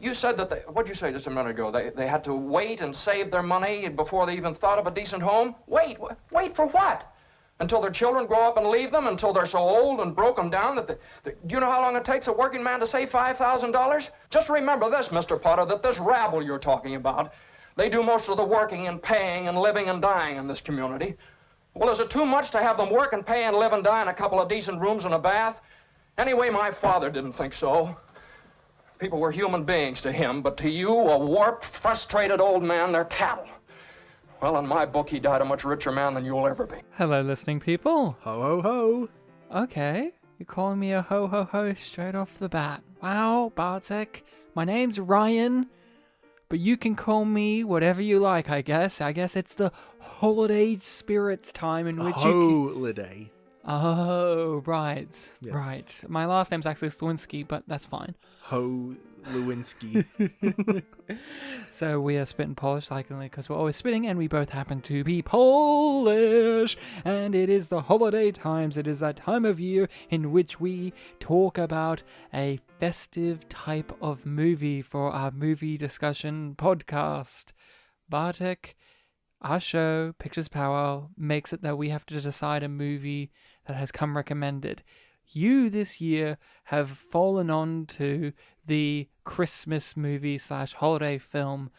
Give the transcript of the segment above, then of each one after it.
You said that what'd you say just a minute ago? They had to wait and save their money before they even thought of a decent home? Wait for what? Until their children grow up and leave them, until they're so old and broken down that do you know how long it takes a working man to save $5,000? Just remember this, Mr. Potter, that this rabble you're talking about, they do most of the working and paying and living and dying in this community. Well, is it too much to have them work and pay and live and die in a couple of decent rooms and a bath? Anyway, my father didn't think so. People were human beings to him, but to you, a warped, frustrated old man, they're cattle. Well, in my book, he died a much richer man than you'll ever be. Hello, listening people. Ho, ho, ho. Okay, you're calling me a ho-ho-ho straight off the bat. Wow, Bartek, my name's Ryan, but you can call me whatever you like, I guess. I guess it's the holiday spirits time in which Holiday. Oh, right, Yeah. right. My last name's actually Slewinski, but that's fine. Ho Lewinsky. So we are spitting Polish likely because we're always spitting and we both happen to be Polish. And it is the holiday times. It is that time of year in which we talk about a festive type of movie for our movie discussion podcast. Bartek, our show, Pictures Powwow, makes it that we have to decide a movie that has come recommended. You this year have fallen on to the Christmas movie / holiday film,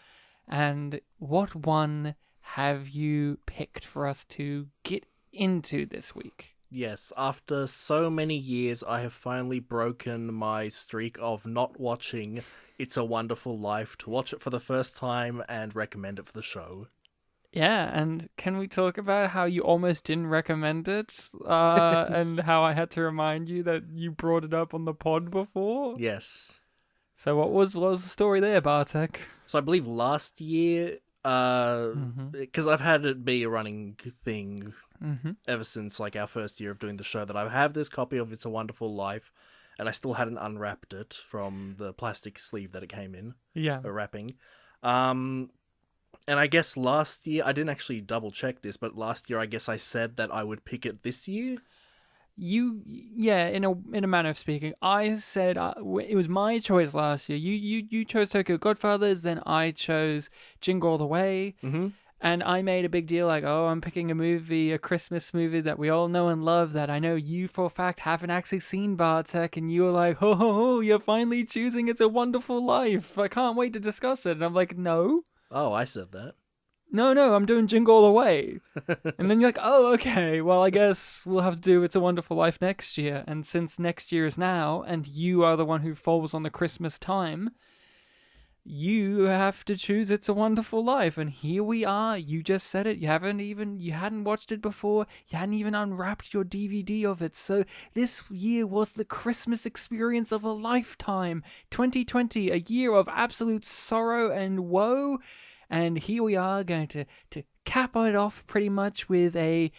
and what one have you picked for us to get into this week? Yes, after so many years, I have finally broken my streak of not watching It's a Wonderful Life to watch it for the first time and recommend it for the show. Yeah, and can we talk about how you almost didn't recommend it, and how I had to remind you that you brought it up on the pod before? Yes. So what was the story there, Bartek? So I believe last year, because I've had it be a running thing ever since like our first year of doing the show, that I have this copy of It's a Wonderful Life, and I still hadn't unwrapped it from the plastic sleeve that it came in. Yeah. The wrapping. And I guess last year, I didn't actually double check this, but last year I guess I said that I would pick it this year. In a manner of speaking, I said it was my choice last year. You chose Tokyo Godfathers, then I chose Jingle All the Way, and I made a big deal like, oh, I'm picking a Christmas movie that we all know and love that I know you for a fact haven't actually seen, Bartek, and you were like, ho, you're finally choosing It's a Wonderful Life. I can't wait to discuss it. And I'm like, no. Oh, I said that. No, I'm doing Jingle All the Way. And then you're like, oh, okay, well, I guess we'll have to do It's a Wonderful Life next year. And since next year is now, and you are the one who falls on the Christmas time, you have to choose It's a Wonderful Life. And here we are. You just said it. You hadn't watched it before. You hadn't even unwrapped your DVD of it. So this year was the Christmas experience of a lifetime. 2020, a year of absolute sorrow and woe. And here we are going to cap it off pretty much with a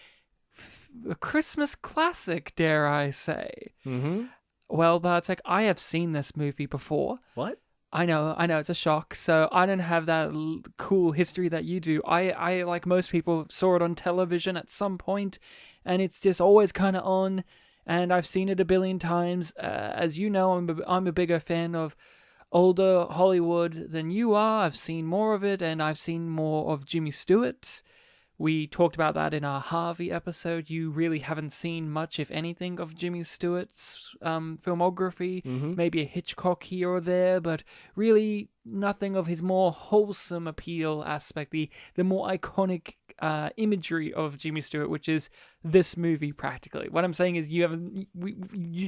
Christmas classic, dare I say. Mm-hmm. Well, Bartek, I have seen this movie before. What? I know, it's a shock. So I don't have that cool history that you do. I, like most people, saw it on television at some point, and it's just always kind of on, and I've seen it a billion times. As you know, I'm a bigger fan of older Hollywood than you are. I've seen more of it, and I've seen more of Jimmy Stewart. We talked about that in our Harvey episode. You really haven't seen much, if anything, of Jimmy Stewart's filmography. Maybe a Hitchcock here or there, but really nothing of his more wholesome appeal aspect, the more iconic imagery of Jimmy Stewart, which is this movie practically. What I'm saying is you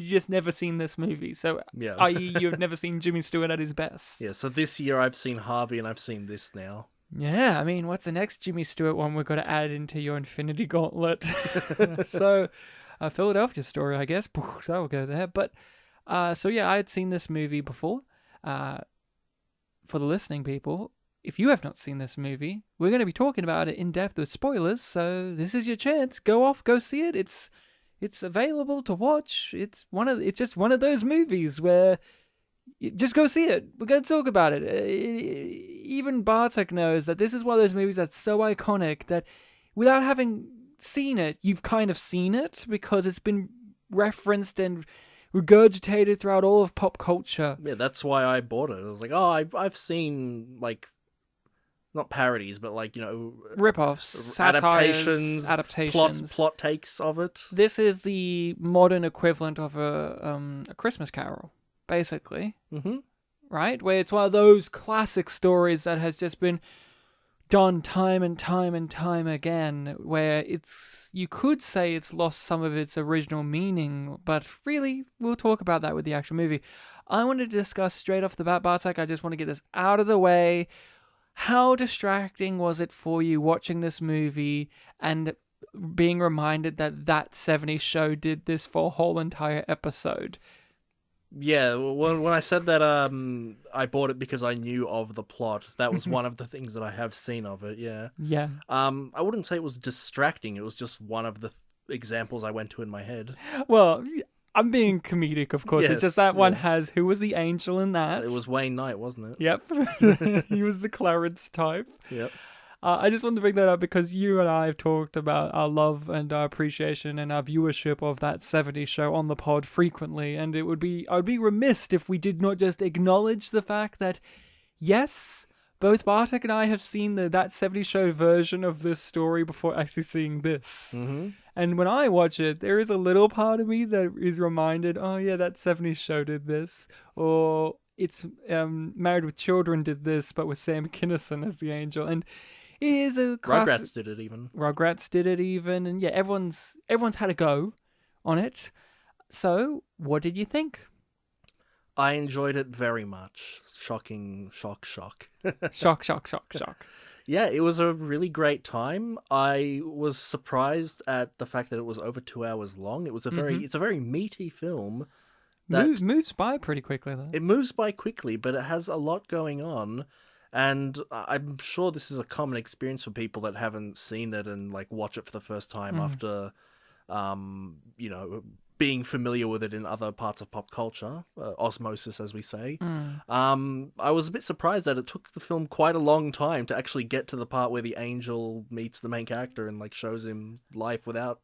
just never seen this movie, so yeah. i.e. you've never seen Jimmy Stewart at his best. Yeah, so this year I've seen Harvey and I've seen this now. Yeah, I mean, what's the next Jimmy Stewart one we've got to add into your Infinity Gauntlet? So, Philadelphia Story, I guess. So we'll go there. But, so yeah, I had seen this movie before. For the listening people, if you have not seen this movie, we're going to be talking about it in depth with spoilers. So this is your chance. Go see it. It's available to watch. It's just one of those movies where just go see it. We're going to talk about it. Even Bartek knows that this is one of those movies that's so iconic that without having seen it, you've kind of seen it because it's been referenced and regurgitated throughout all of pop culture. Yeah, that's why I bought it. I was like, oh, I've seen, like, not parodies, but, like, Rip-offs, satires, adaptations, plot takes of it. This is the modern equivalent of a Christmas Carol, basically. Mm-hmm. Right? Where it's one of those classic stories that has just been done time and time and time again, where you could say it's lost some of its original meaning, but really, we'll talk about that with the actual movie. I want to discuss straight off the bat, Bartek, I just want to get this out of the way. How distracting was it for you watching this movie and being reminded that 70s show did this for a whole entire episode? Yeah, when I said that I bought it because I knew of the plot, that was one of the things that I have seen of it, yeah. Yeah. I wouldn't say it was distracting, it was just one of the examples I went to in my head. Well, I'm being comedic, of course. Yes, it's just that one has... Who was the angel in that? It was Wayne Knight, wasn't it? Yep. He was the Clarence type. Yep. I just wanted to bring that up because you and I have talked about our love and our appreciation and our viewership of that 70s show on the pod frequently, and I would be remiss if we did not just acknowledge the fact that, yes, both Bartek and I have seen that 70s show version of this story before actually seeing this. Mm-hmm. And when I watch it, there is a little part of me that is reminded, oh yeah, that 70s show did this, or it's Married with Children did this, but with Sam Kinison as the angel, and it is a classic... Rugrats did it even. And yeah, everyone's had a go on it. So, what did you think? I enjoyed it very much. Shocking, shock. Shock. Yeah, it was a really great time. I was surprised at the fact that it was over 2 hours long. It was it's a very meaty film. That moves by pretty quickly, though. It moves by quickly, but it has a lot going on. And I'm sure this is a common experience for people that haven't seen it and like watch it for the first time after, being familiar with it in other parts of pop culture, osmosis, as we say. I was a bit surprised that it took the film quite a long time to actually get to the part where the angel meets the main character and like shows him life without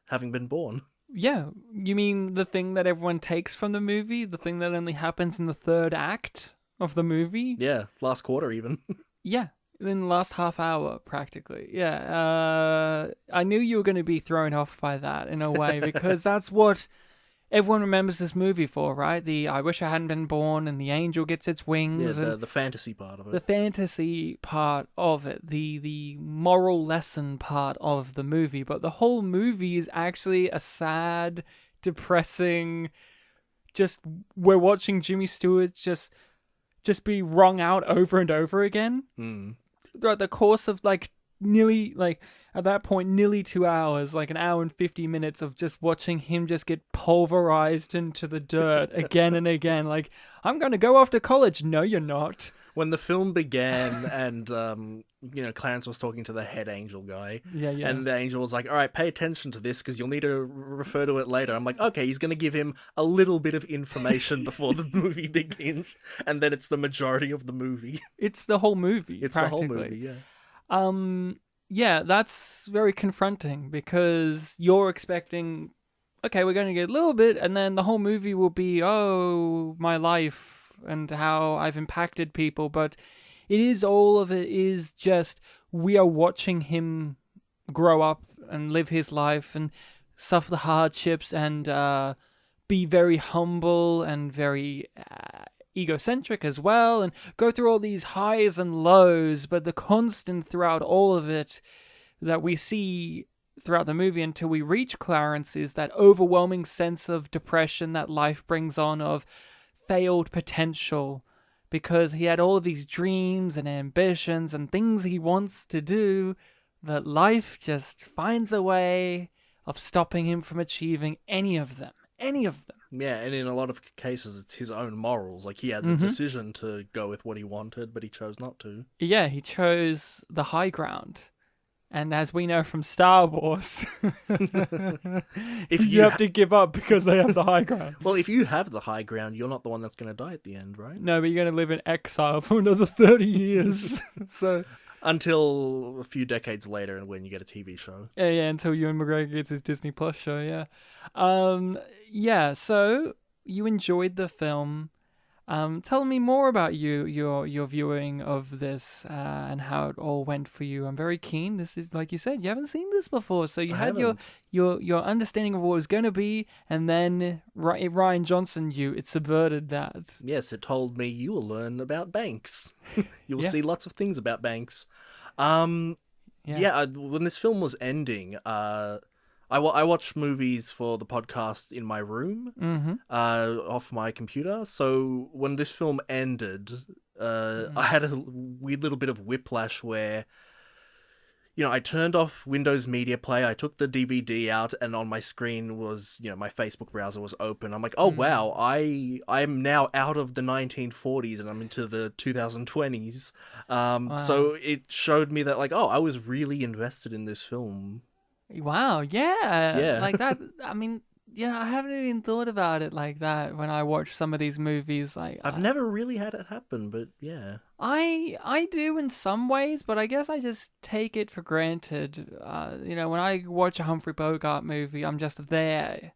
having been born. Yeah, you mean the thing that everyone takes from the movie, the thing that only happens in the third act of the movie? Yeah, last quarter even. Yeah, in the last half hour, practically. Yeah, I knew you were going to be thrown off by that in a way, because that's what everyone remembers this movie for, right? The I wish I hadn't been born, and the angel gets its wings. Yeah, the fantasy part of it. The fantasy part of it, the moral lesson part of the movie. But the whole movie is actually a sad, depressing, just we're watching Jimmy Stewart just be wrung out over and over again. Throughout the course of nearly at that point nearly 2 hours, like an hour and 50 minutes of just watching him just get pulverized into the dirt again and again. Like, I'm going to go off to college. No, you're not. When the film began and Clarence was talking to the head angel guy, and the angel was like, all right, pay attention to this because you'll need to refer to it later. I'm like, okay, he's going to give him a little bit of information before the movie begins, and then it's the majority of the movie. It's the whole movie. It's the whole movie, yeah. Yeah, that's very confronting because you're expecting, okay, we're going to get a little bit, and then the whole movie will be, oh, my life and how I've impacted people, but all of it is just we are watching him grow up and live his life and suffer the hardships and be very humble and very egocentric as well, and go through all these highs and lows, but the constant throughout all of it that we see throughout the movie until we reach Clarence is that overwhelming sense of depression that life brings on, of failed potential, because he had all of these dreams and ambitions and things he wants to do, but life just finds a way of stopping him from achieving any of them. Yeah, and in a lot of cases, it's his own morals. Like, he had the decision to go with what he wanted, but he chose not to. Yeah, he chose the high ground. And as we know from Star Wars, if you have to give up because they have the high ground. Well, if you have the high ground, you're not the one that's going to die at the end, right? No, but you're going to live in exile for another 30 years. So until a few decades later and when you get a TV show. Yeah, until Ewan McGregor gets his Disney Plus show, yeah. So you enjoyed the film. Tell me more about your viewing of this and how it all went for you. I'm very keen. This is, like you said, you haven't seen this before, so you I had haven't. your understanding of what it was going to be, and then Ryan Johnson, it subverted that. Yes, it told me you will learn about banks. You will Yeah. see lots of things about banks. Yeah. When this film was ending, I watch movies for the podcast in my room, Mm-hmm. off my computer. So when this film ended, I had a weird little bit of whiplash where, I turned off Windows Media Player, I took the DVD out, and on my screen was, my Facebook browser was open. I'm like, oh wow, I'm now out of the 1940s and I'm into the 2020s. So it showed me that, like, I was really invested in this film. Wow, yeah. Yeah. Like that, I mean, I haven't even thought about it like that when I watch some of these movies. Like, I've never really had it happen, but yeah. I do in some ways, but I guess I just take it for granted. When I watch a Humphrey Bogart movie, I'm just there.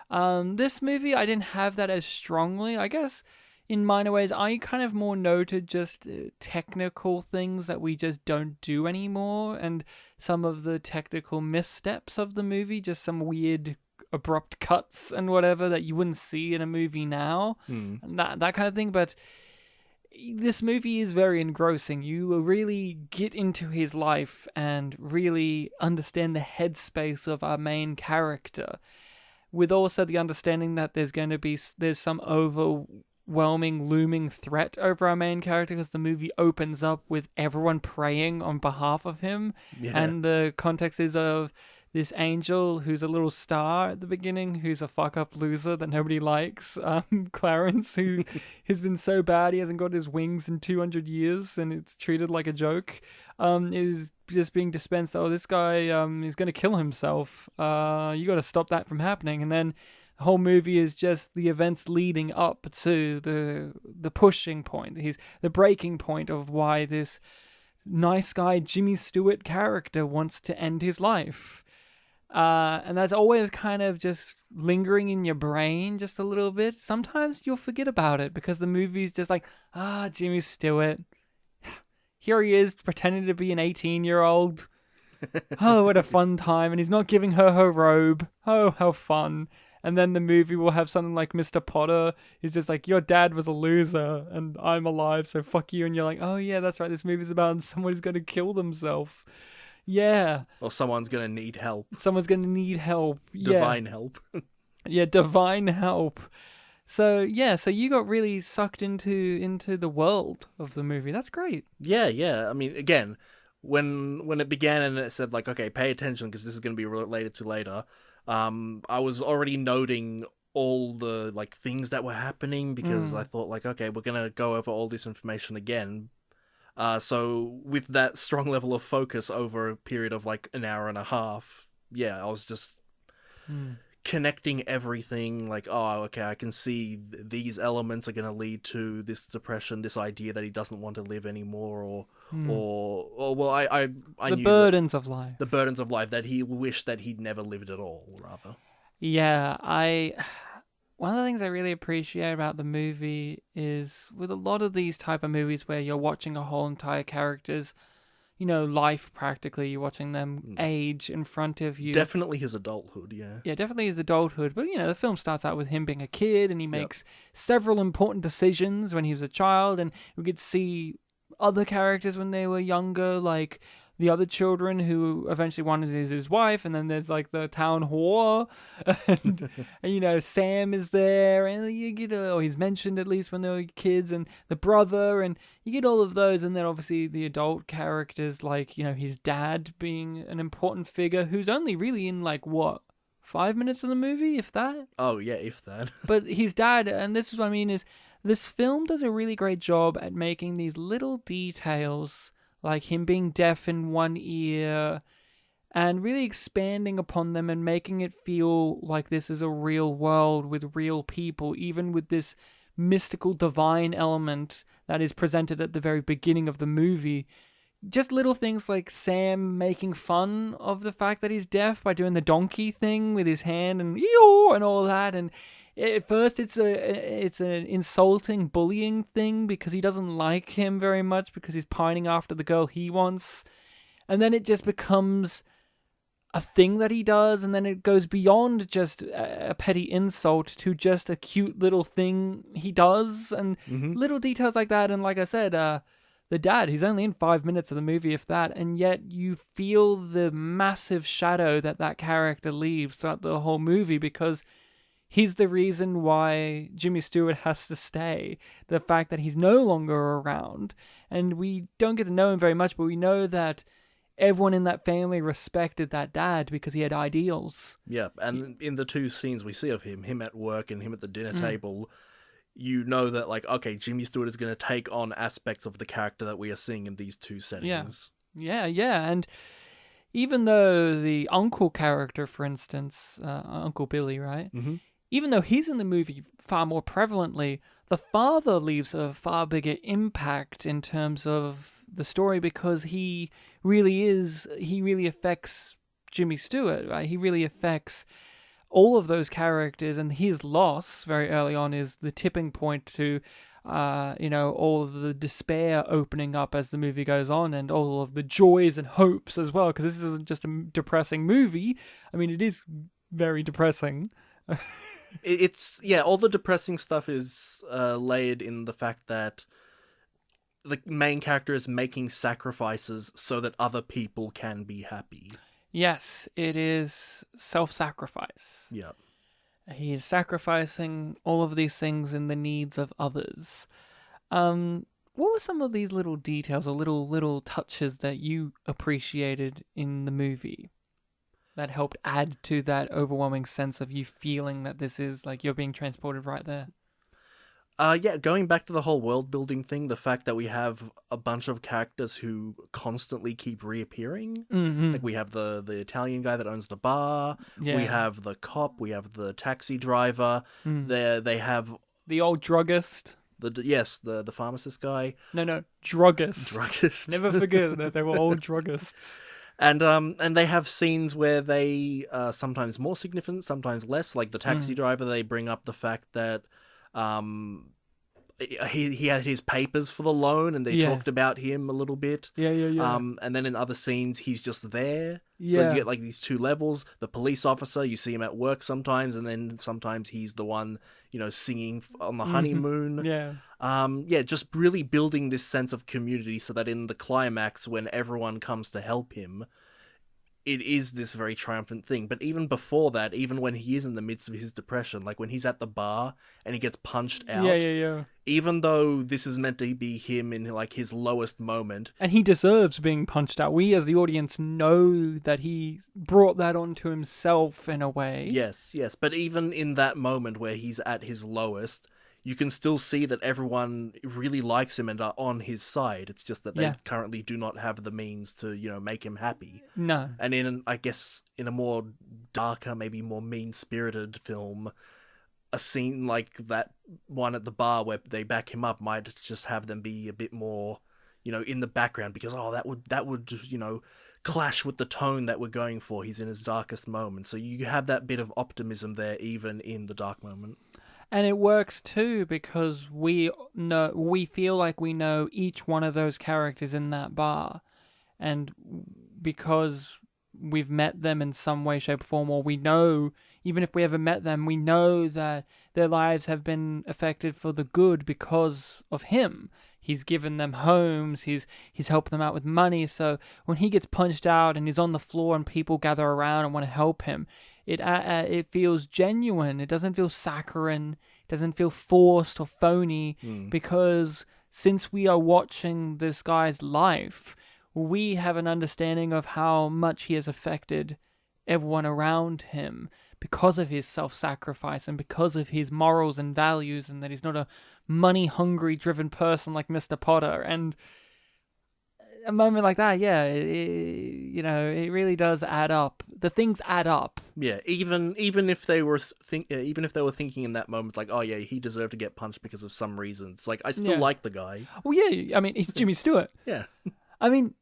This movie, I didn't have that as strongly. I guess in minor ways, I kind of more noted just technical things that we just don't do anymore, and some of the technical missteps of the movie, just some weird abrupt cuts and whatever that you wouldn't see in a movie now, and that kind of thing. But this movie is very engrossing. You really get into his life and really understand the headspace of our main character, with also the understanding that there's some overwhelming looming threat over our main character, because the movie opens up with everyone praying on behalf of him. Yeah. And the context is of this angel who's a little star at the beginning, who's a fuck-up loser that nobody likes, Clarence, who has been so bad he hasn't got his wings in 200 years, and it's treated like a joke, is just being dispensed. Oh, this guy is going to kill himself. You got to stop that from happening. And then the whole movie is just the events leading up to the pushing point. He's the breaking point of why this nice guy Jimmy Stewart character wants to end his life. And that's always kind of just lingering in your brain just a little bit. Sometimes you'll forget about it because the movie's just like, Jimmy Stewart. Here he is pretending to be an 18-year-old. Oh, what a fun time. And he's not giving her robe. Oh, how fun. And then the movie will have something like Mr. Potter. He's just like, your dad was a loser and I'm alive, so fuck you. And you're like, oh yeah, that's right. This movie's about someone who's going to kill themselves. Yeah. Or someone's gonna need help. Someone's going to need help. Divine help. Yeah, divine help. So you got really sucked into the world of the movie. That's great. Yeah. I mean, again, when it began and it said, like, okay, pay attention because this is going to be related to later, I was already noting all the, like, things that were happening because I thought, like, okay, we're going to go over all this information again. So with that strong level of focus over a period of, like, an hour and a half, I was just connecting everything, like, oh, okay, I can see these elements are going to lead to this depression, this idea that he doesn't want to live anymore, or well, I the knew burdens of life. the burdens of life, that he wished that he'd never lived at all, rather. Yeah, one of the things I really appreciate about the movie is with a lot of these type of movies where you're watching a whole entire character's, life practically, you're watching them age in front of you. Definitely his adulthood, yeah. Yeah, definitely his adulthood. But, the film starts out with him being a kid and he makes several important decisions when he was a child. And we could see other characters when they were younger, like the other children who eventually wanted his wife. And then there's like the town whore. And Sam is there. And you get, or he's mentioned at least when they were kids. And the brother. And you get all of those. And then obviously the adult characters, like, his dad being an important figure who's only really in like, 5 minutes of the movie, if that? Oh, yeah, if that. But his dad, and this is what I mean, is this film does a really great job at making these little details, like him being deaf in one ear, and really expanding upon them and making it feel like this is a real world with real people, even with this mystical divine element that is presented at the very beginning of the movie. Just little things like Sam making fun of the fact that he's deaf by doing the donkey thing with his hand and all that, and At first, it's an insulting, bullying thing because he doesn't like him very much because he's pining after the girl he wants, and then it just becomes a thing that he does, and then it goes beyond just a petty insult to just a cute little thing he does, and little details like that. And like I said, the dad, he's only in 5 minutes of the movie, if that, and yet you feel the massive shadow that character leaves throughout the whole movie because he's the reason why Jimmy Stewart has to stay. The fact that he's no longer around, and we don't get to know him very much, but we know that everyone in that family respected that dad because he had ideals. Yeah, and in the two scenes we see of him at work and him at the dinner table, you know that, like, okay, Jimmy Stewart is going to take on aspects of the character that we are seeing in these two settings. Yeah, and even though the uncle character, for instance, Uncle Billy, right? Even though he's in the movie far more prevalently, the father leaves a far bigger impact in terms of the story because he really affects Jimmy Stewart, right? He really affects all of those characters, and his loss very early on is the tipping point to, all of the despair opening up as the movie goes on, and all of the joys and hopes as well, because this isn't just a depressing movie. I mean, it is very depressing. All the depressing stuff is layered in the fact that the main character is making sacrifices so that other people can be happy. Yes, it is self-sacrifice. Yeah. He is sacrificing all of these things in the needs of others. What were some of these little details or little touches that you appreciated in the movie that helped add to that overwhelming sense of you feeling that this is like you're being transported right there? Going back to the whole world building thing, the fact that we have a bunch of characters who constantly keep reappearing. Like we have the Italian guy that owns the bar, we have the cop, we have the taxi driver, they have the old druggist. The pharmacist guy. No, druggist. Druggist. Never forget that they were all druggists. And they have scenes where they sometimes more significant, sometimes less. Like the taxi driver, they bring up the fact that he had his papers for the loan, and they talked about him a little bit. Yeah. And then in other scenes, he's just there. So you get like these two levels. The police officer, you see him at work sometimes, and then sometimes he's the one, singing on the honeymoon. Just really building this sense of community so that in the climax, when everyone comes to help him, it is this very triumphant thing. But even before that, even when he is in the midst of his depression, like when he's at the bar and he gets punched out, even though this is meant to be him in like his lowest moment, and he deserves being punched out, we as the audience know that he brought that onto himself in a way. Yes, but even in that moment where he's at his lowest, you can still see that everyone really likes him and are on his side. It's just that they currently do not have the means to, make him happy. No. And in a more darker, maybe more mean-spirited film, a scene like that one at the bar where they back him up might just have them be a bit more, in the background, because that would clash with the tone that we're going for. He's in his darkest moment. So you have that bit of optimism there, even in the dark moment. And it works too because we feel like we know each one of those characters in that bar, and because we've met them in some way, shape, or form, or we know, even if we ever met them, we know that their lives have been affected for the good because of him. He's given them homes, he's helped them out with money, so when he gets punched out and he's on the floor and people gather around and want to help him, it feels genuine. It doesn't feel saccharine. It doesn't feel forced or phony, because since we are watching this guy's life, we have an understanding of how much he has affected everyone around him because of his self-sacrifice and because of his morals and values, and that he's not a money-hungry, driven person like Mr. Potter. And a moment like that, it really does add up. The things add up. Yeah, even if they were thinking in that moment, like, oh yeah, he deserved to get punched because of some reasons. Like, I still like the guy. Well, yeah, I mean, he's Jimmy Stewart. Yeah. I mean,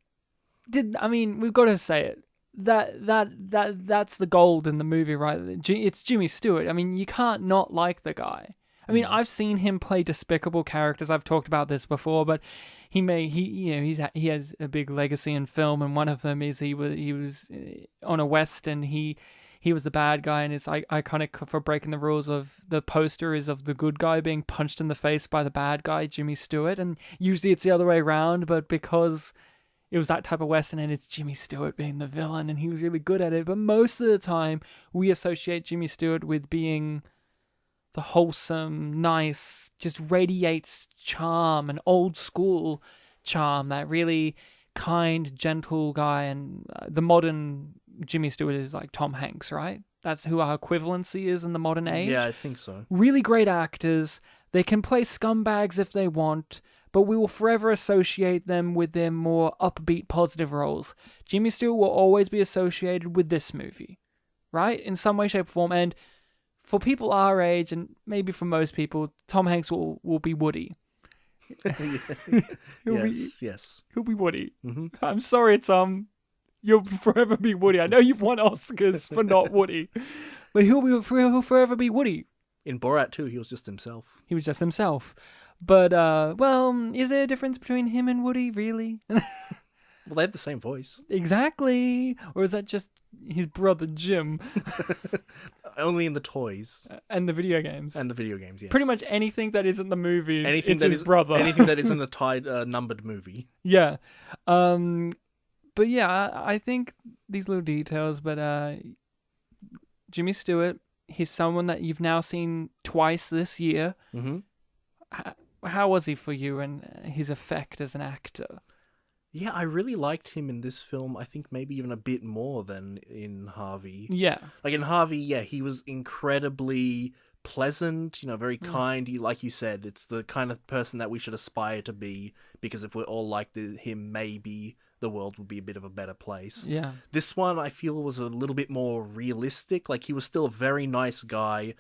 we've got to say it. that's the gold in the movie, right? It's Jimmy Stewart. I mean, you can't not like the guy. I mean, I've seen him play despicable characters. I've talked about this before, but he has a big legacy in film, and one of them is he was on a western. He was the bad guy, and it's iconic for breaking the rules of the poster is of the good guy being punched in the face by the bad guy, Jimmy Stewart, and usually it's the other way around, but because it was that type of western and it's Jimmy Stewart being the villain and he was really good at it, but most of the time we associate Jimmy Stewart with being the wholesome, nice, just radiates charm, an old school charm, that really kind, gentle guy. And the modern Jimmy Stewart is like Tom Hanks, right? That's who our equivalency is in the modern age. Yeah, I think so. Really great actors. They can play scumbags if they want, but we will forever associate them with their more upbeat, positive roles. Jimmy Stewart will always be associated with this movie, right? In some way, shape, or form. And for people our age, and maybe for most people, Tom Hanks will be Woody. Yes. He'll be Woody. Mm-hmm. I'm sorry, Tom. You'll forever be Woody. I know you've won Oscars for not Woody, but he'll forever be Woody. In Borat 2, he was just himself. He was just himself. But, well, is there a difference between him and Woody, really? Well, they have the same voice. Exactly. Or is that just his brother, Jim? Only in the toys. And the video games. And the video games, yes. Pretty much anything that isn't the movies, it's his brother. Anything that isn't a numbered movie. Yeah. But yeah, I think these little details, but Jimmy Stewart, he's someone that you've now seen twice this year. Mm-hmm. How was he for you and his effect as an actor? Yeah, I really liked him in this film. I think maybe even a bit more than in Harvey. Yeah. Like in Harvey, yeah, he was incredibly pleasant, very kind. He, like you said, it's the kind of person that we should aspire to be, because if we're all like him, maybe the world would be a bit of a better place. Yeah. This one, I feel, was a little bit more realistic. Like, he was still a very nice guy,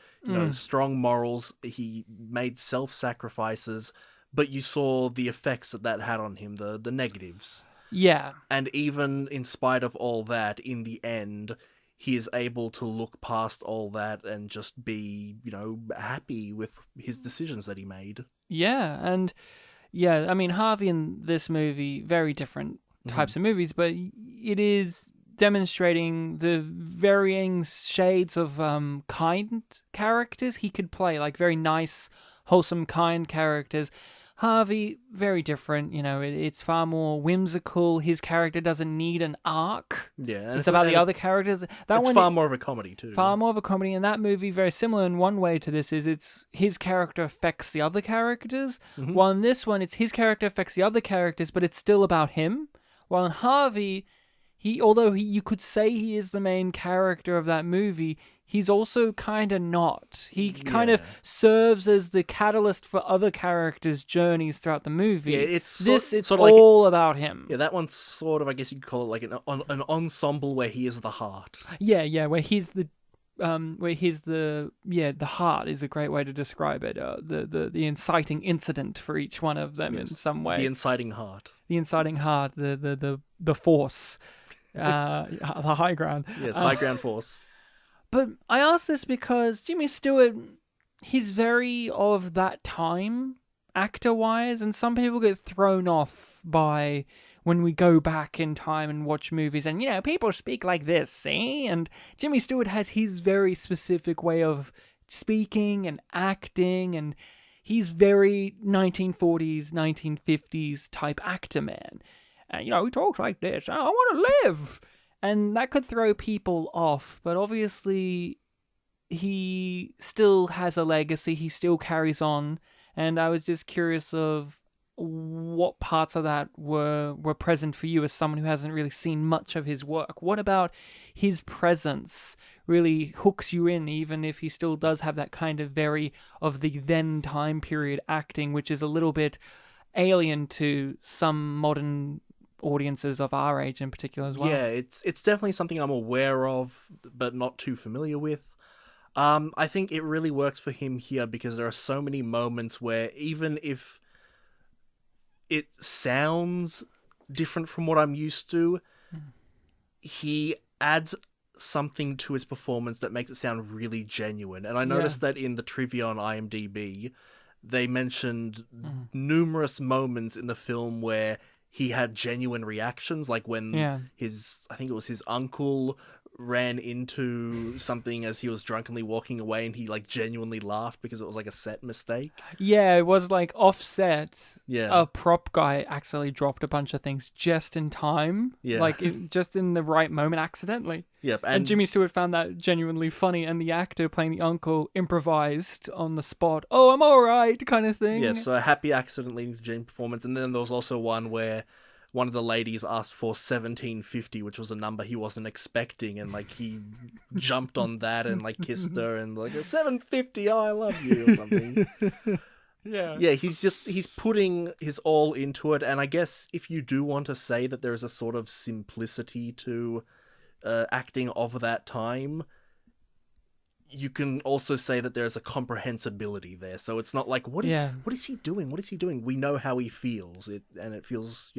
strong morals. He made self-sacrifices, but you saw the effects that had on him, the negatives. Yeah. And even in spite of all that, in the end, he is able to look past all that and just be, happy with his decisions that he made. Yeah, and yeah, I mean, Harvey and this movie, very different types of movies, but it is demonstrating the varying shades of kind characters he could play, like very nice, wholesome, kind characters. Harvey, very different, it's far more whimsical. His character doesn't need an arc. Yeah. It's about the other characters. It's far more of a comedy, too. Far more of a comedy, and that movie, very similar in one way to this, is it's his character affects the other characters, while in this one, it's his character affects the other characters, but it's still about him. While in Harvey, although you could say he is the main character of that movie, he's also kind of not. He kind of serves as the catalyst for other characters' journeys throughout the movie. Yeah, it's sort of all about him. Yeah, that one's sort of, I guess you could call it like an ensemble where he is the heart. Yeah, where he's the heart is a great way to describe it. The inciting incident for each one of them in some way. The inciting heart. The inciting heart. The force. The high ground. Yes, high ground force. But I ask this because Jimmy Stewart, he's very of that time, actor-wise, and some people get thrown off by when we go back in time and watch movies, and, people speak like this, see? And Jimmy Stewart has his very specific way of speaking and acting, and he's very 1940s, 1950s type actor, man. And, he talks like this, I want to live! And that could throw people off, but obviously he still has a legacy, he still carries on, and I was just curious of what parts of that were present for you as someone who hasn't really seen much of his work. What about his presence really hooks you in, even if he still does have that kind of of the then time period acting, which is a little bit alien to some modern audiences of our age in particular as well. Yeah, it's definitely something I'm aware of, but not too familiar with. I think it really works for him here because there are so many moments where even if it sounds different from what I'm used to, he adds something to his performance that makes it sound really genuine. And I noticed that in the trivia on IMDb, they mentioned numerous moments in the film where he had genuine reactions, like when I think it was his uncle ran into something as he was drunkenly walking away, and he like genuinely laughed because it was like a set mistake. Yeah, it was like offset. Yeah. A prop guy accidentally dropped a bunch of things just in time. Yeah. Like just in the right moment accidentally. Yep. And Jimmy Stewart found that genuinely funny, and the actor playing the uncle improvised on the spot. Oh, I'm all right, kind of thing. Yeah, so a happy accident leading to genuine performance. And then there was also one where one of the ladies asked for 1750, which was a number he wasn't expecting, and like he jumped on that and like kissed her and like 750, oh, I love you or something. Yeah, he's putting his all into it. And I guess if you do want to say that there is a sort of simplicity to acting of that time, you can also say that there's a comprehensibility there. So it's not like, what is he doing? What is he doing? We know how he feels, and it feels,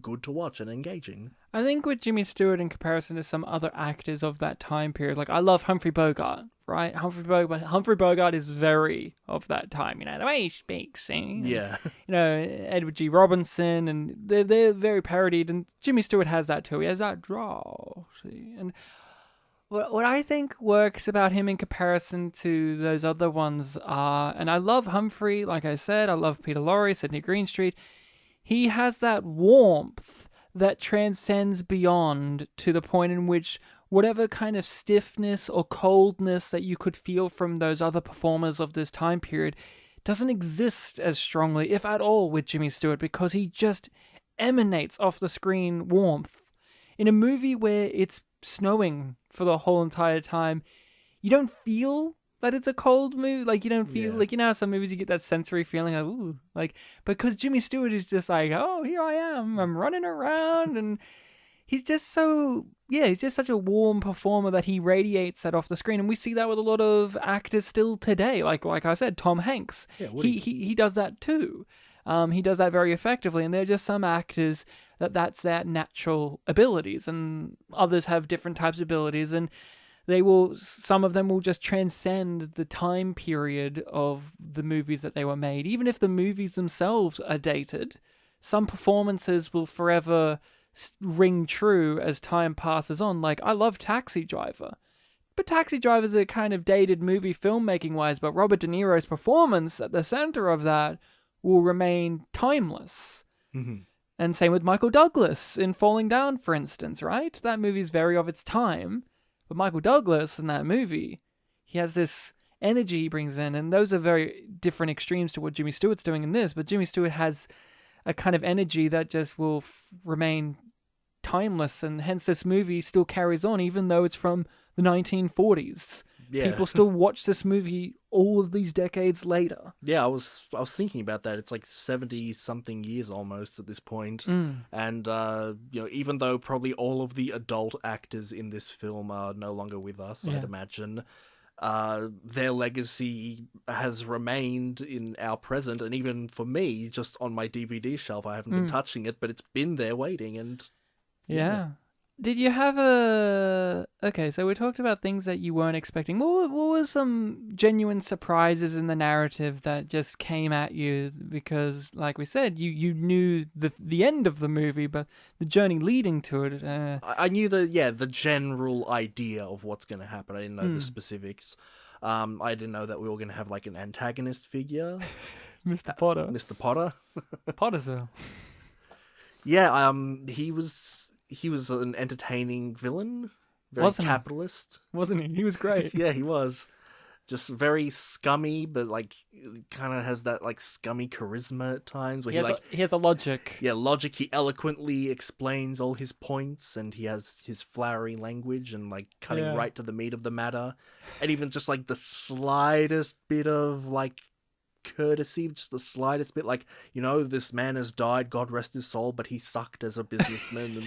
good to watch and engaging. I think with Jimmy Stewart in comparison to some other actors of that time period, like I love Humphrey Bogart, right? Humphrey Bogart is very of that time, the way he speaks. Yeah. Edward G. Robinson, and they're very parodied, and Jimmy Stewart has that too. He has that drawl, and what I think works about him in comparison to those other ones are, and I love Humphrey, like I said, I love Peter Lorre, Sidney Greenstreet. He has that warmth that transcends beyond to the point in which whatever kind of stiffness or coldness that you could feel from those other performers of this time period doesn't exist as strongly, if at all, with Jimmy Stewart, because he just emanates off the screen warmth. In a movie where it's snowing for the whole entire time, you don't feel that it's a cold movie. Like, you don't feel like, how some movies you get that sensory feeling of, ooh, like, because Jimmy Stewart is just like, oh, here I am, I'm running around, and he's just such a warm performer that he radiates that off the screen. And we see that with a lot of actors still today. Like I said, Tom Hanks, he does that too. He does that very effectively, and there are just some actors that's their natural abilities, and others have different types of abilities, and some of them will just transcend the time period of the movies that they were made. Even if the movies themselves are dated, some performances will forever ring true as time passes on. Like, I love Taxi Driver, but Taxi Driver is a kind of dated movie filmmaking wise, but Robert De Niro's performance at the center of that will remain timeless. Mm-hmm. And same with Michael Douglas in Falling Down, for instance, right? That movie's very of its time. But Michael Douglas in that movie, he has this energy he brings in, and those are very different extremes to what Jimmy Stewart's doing in this. But Jimmy Stewart has a kind of energy that just will remain timeless, and hence this movie still carries on, even though it's from the 1940s. Yeah. People still watch this movie all of these decades later. Yeah, I was thinking about that. It's like 70-something years almost at this point. And, even though probably all of the adult actors in this film are no longer with us, I'd imagine, their legacy has remained in our present. And even for me, just on my DVD shelf, I haven't been touching it, but it's been there waiting. And yeah. Did you have okay, so we talked about things that you weren't expecting. What were some genuine surprises in the narrative that just came at you? Because, like we said, you knew the end of the movie, but the journey leading to it... I knew the general idea of what's going to happen. I didn't know the specifics. I didn't know that we were going to have, like, an antagonist figure. Mr. Potter. Mr. Potter. Pottersville. Yeah, he was an entertaining villain, very capitalist. Wasn't he? He was great. Yeah, he was. Just very scummy, but like kind of has that like scummy charisma at times. Where he has a logic. Yeah, logic. He eloquently explains all his points, and he has his flowery language and like cutting right to the meat of the matter. And even just like the slightest bit of like courtesy, just the slightest bit, like, this man has died, God rest his soul, but he sucked as a businessman.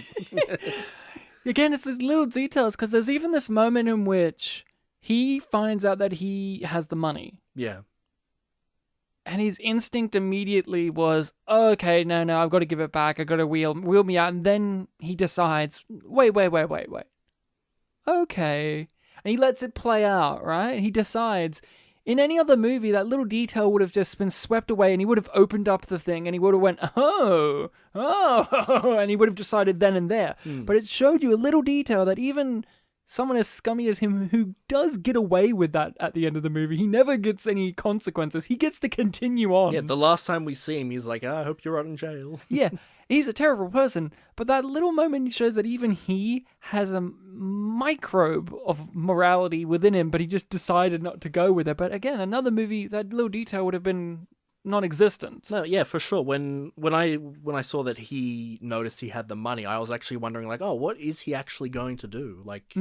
Again, it's these little details, because there's even this moment in which he finds out that he has the money. Yeah. And his instinct immediately was, okay, no, I've got to give it back. I've got to wheel me out. And then he decides, wait. Okay. And he lets it play out, right? He decides. In any other movie, that little detail would have just been swept away, and he would have opened up the thing, and he would have went, oh, and he would have decided then and there. But it showed you a little detail that even someone as scummy as him, who does get away with that at the end of the movie, he never gets any consequences. He gets to continue on. Yeah, the last time we see him, he's like, I hope you're rotting in jail. Yeah, he's a terrible person, but that little moment shows that even he has a microbe of morality within him, but he just decided not to go with it. But again, another movie, that little detail would have been non-existent. No, yeah, for sure. When I saw that he noticed he had the money, I was actually wondering, like, oh, what is he actually going to do? Like,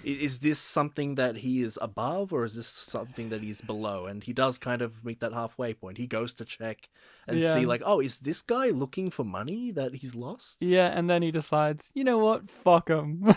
is this something that he is above, or is this something that he's below? And he does kind of meet that halfway point. He goes to check and see, like, oh, is this guy looking for money that he's lost? Yeah, and then he decides, you know what? Fuck him.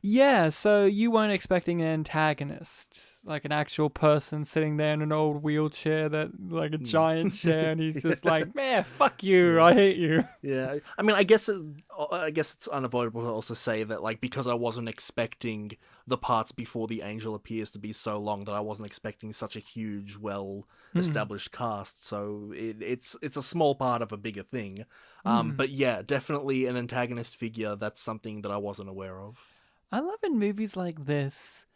Yeah, so you weren't expecting an antagonist, like an actual person sitting there in an old wheelchair, that like a giant chair, and he's just like, man, fuck you, I hate you. Yeah, I mean, I guess it's unavoidable to also say that, like, because I wasn't expecting the parts before the angel appears to be so long, that I wasn't expecting such a huge, well-established cast. So it's a small part of a bigger thing. But yeah, definitely an antagonist figure. That's something that I wasn't aware of. I love in movies like this,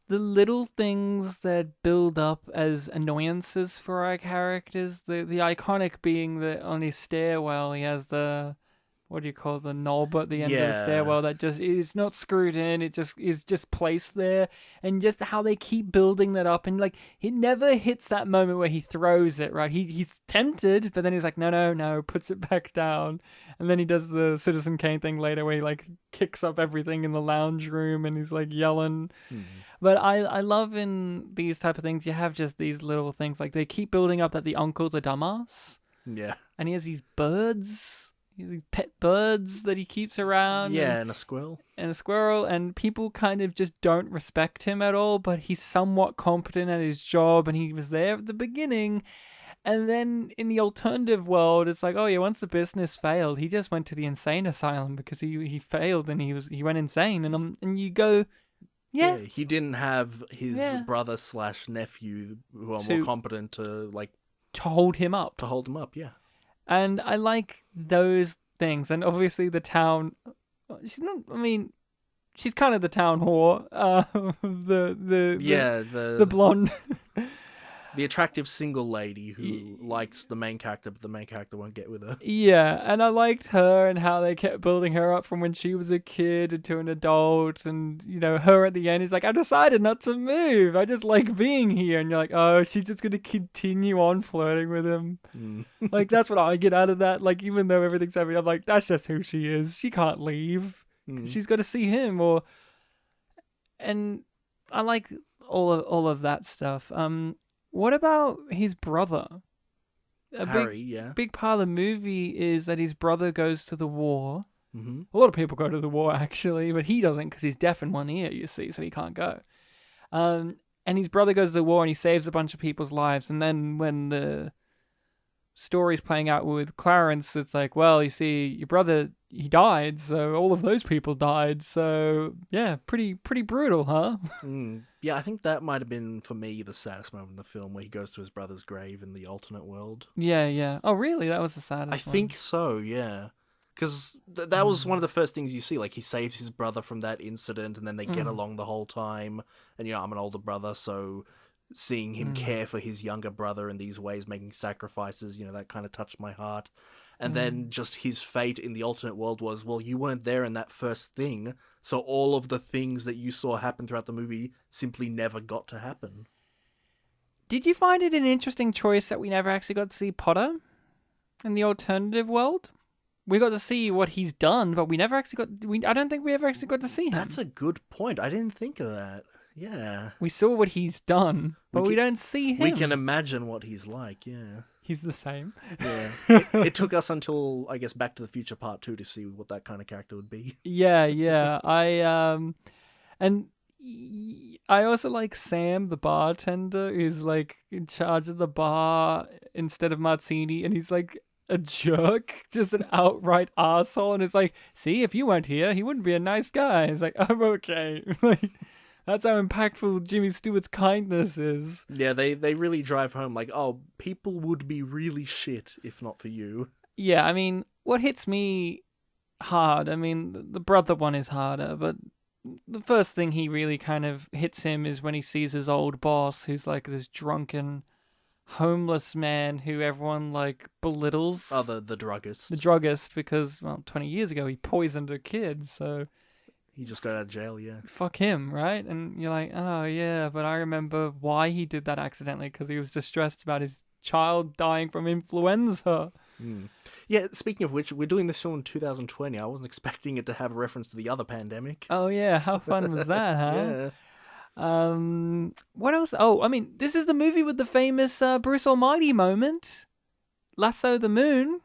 the little things that build up as annoyances for our characters. The iconic being that on his stairwell he has the, what do you call it, the knob at the end of the stairwell that just is not screwed in. It just is just placed there, and just how they keep building that up, and like it never hits that moment where he throws it. Right, he's tempted, but then he's like, no, puts it back down. And then he does the Citizen Kane thing later where he like kicks up everything in the lounge room and he's like yelling. But I love in these type of things, you have just these little things, like they keep building up that the uncle's a dumbass. Yeah. And he has these birds, these pet birds that he keeps around. Yeah, and a squirrel. And people kind of just don't respect him at all, but he's somewhat competent at his job, and he was there at the beginning. And then in the alternative world, it's like, oh yeah, once the business failed, he just went to the insane asylum because he failed and he went insane. And you go, yeah. He didn't have his brother / nephew who are more competent to hold him up. Yeah. And I like those things. And obviously the town, she's kind of the town whore. The blonde. The attractive single lady who likes the main character, but the main character won't get with her. Yeah, and I liked her and how they kept building her up from when she was a kid into an adult. And, you know, her at the end is like, I decided not to move. I just like being here. And you're like, oh, she's just going to continue on flirting with him. Like, that's what I get out of that. Like, even though everything's happening, I'm like, that's just who she is. She can't leave. She's got to see him. And I like all of that stuff. What about his brother? Big part of the movie is that his brother goes to the war. A lot of people go to the war, actually, but he doesn't because he's deaf in one ear, you see, so he can't go. And his brother goes to the war and he saves a bunch of people's lives. And then when the story's playing out with Clarence, it's like, well, you see, your brother, he died, so all of those people died. So, yeah, pretty brutal, huh? Yeah, I think that might have been, for me, the saddest moment in the film, where he goes to his brother's grave in the alternate world. Yeah. Oh, really? That was the saddest I think so, yeah. Because that was one of the first things you see. Like, he saves his brother from that incident, and then they get along the whole time. And, you know, I'm an older brother, so seeing him care for his younger brother in these ways, making sacrifices, you know, that kind of touched my heart. And then just his fate in the alternate world was, well, you weren't there in that first thing, so all of the things that you saw happen throughout the movie simply never got to happen. Did you find it an interesting choice that we never actually got to see Potter in the alternative world? We got to see what he's done, but we never actually I don't think we ever actually got to see him. That's a good point. I didn't think of that. Yeah. We saw what he's done, but we don't see him. We can imagine what he's like, yeah. He's the same. Yeah. It took us until, I guess, Back to the Future Part 2 to see what that kind of character would be. Yeah. And I also like Sam, the bartender, who's like in charge of the bar instead of Martini, and he's like a jerk, just an outright asshole, and it's like, see, if you weren't here, he wouldn't be a nice guy. It's like, I'm okay. Like, that's how impactful Jimmy Stewart's kindness is. Yeah, they really drive home like, oh, people would be really shit if not for you. Yeah, I mean, what hits me hard, I mean, the brother one is harder, but the first thing he really kind of hits him is when he sees his old boss, who's like this drunken, homeless man who everyone like belittles. Oh, the druggist. The druggist, because, well, 20 years ago he poisoned a kid, so He just got out of jail, yeah. fuck him, right? And you're like, oh yeah, but I remember why he did that accidentally, because he was distressed about his child dying from influenza. Yeah, speaking of which, we're doing this film in 2020. I wasn't expecting it to have a reference to the other pandemic. Oh yeah, how fun was that, huh? Yeah. What else? Oh, I mean, this is the movie with the famous Bruce Almighty moment. Lasso the Moon.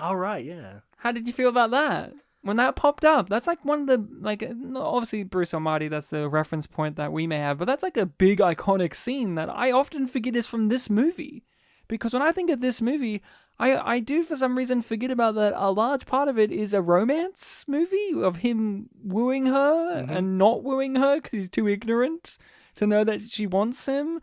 All right, yeah. How did you feel about that? When that popped up, that's like one of the, like, obviously Bruce Almighty, that's the reference point that we may have, but that's like a big iconic scene that I often forget is from this movie. Because when I think of this movie, I do for some reason forget about that a large part of it is a romance movie of him wooing her and not wooing her because he's too ignorant to know that she wants him.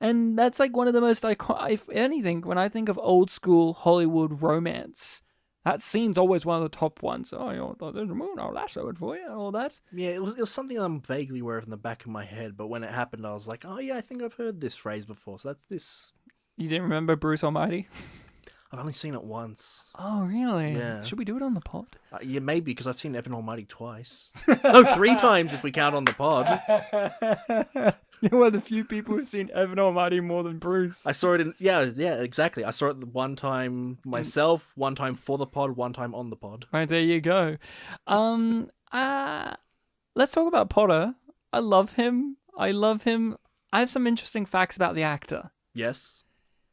And that's like one of the most iconic, if anything, when I think of old school Hollywood romance, that scene's always one of the top ones. Oh, you know, there's a moon, I'll lasso it for you, all that. Yeah, it was something I'm vaguely aware of in the back of my head, but when it happened, I was like, oh yeah, I think I've heard this phrase before, so that's this. You didn't remember Bruce Almighty? I've only seen it once. Oh, really? Yeah. Should we do it on the pod? Yeah, maybe, because I've seen Evan Almighty twice. No, 3 times if we count on the pod. You're one of the few people who've seen Evan Almighty more than Bruce. I saw it in... Yeah, exactly. I saw it one time myself, one time for the pod, one time on the pod. Right, there you go. Let's talk about Potter. I love him. I have some interesting facts about the actor. Yes.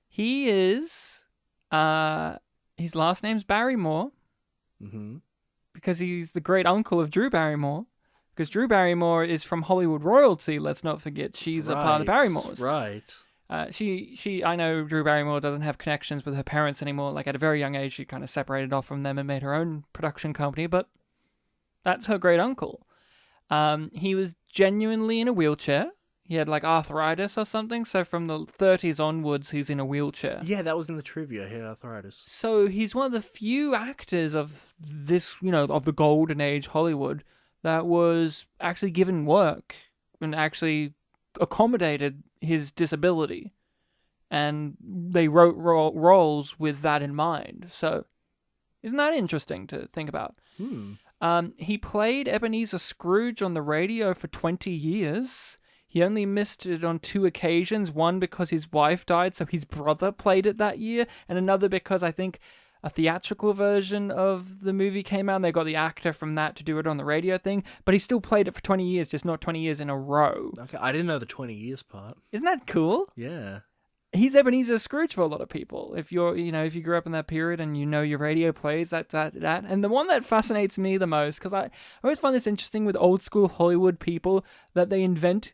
He is... his last name's Barrymore. Mm-hmm. Because he's the great uncle of Drew Barrymore. Because Drew Barrymore is from Hollywood royalty, let's not forget. She's a part of the Barrymores. Right. I know Drew Barrymore doesn't have connections with her parents anymore. Like, at a very young age, she kind of separated off from them and made her own production company, but that's her great uncle. He was genuinely in a wheelchair. He had, like, arthritis or something, so from the 30s onwards, he's in a wheelchair. Yeah, that was in the trivia. He had arthritis. So he's one of the few actors of this, of the golden age Hollywood that was actually given work and actually accommodated his disability. And they wrote roles with that in mind. So isn't that interesting to think about? He played Ebenezer Scrooge on the radio for 20 years. He only missed it on 2 occasions, one because his wife died, so his brother played it that year, and another because I think a theatrical version of the movie came out, and they got the actor from that to do it on the radio thing, but he still played it for 20 years, just not 20 years in a row. Okay, I didn't know the 20 years part. Isn't that cool? Yeah. He's Ebenezer Scrooge for a lot of people. If you're, if you grew up in that period and you know your radio plays, that. And the one that fascinates me the most, because I always find this interesting with old school Hollywood people, that they invent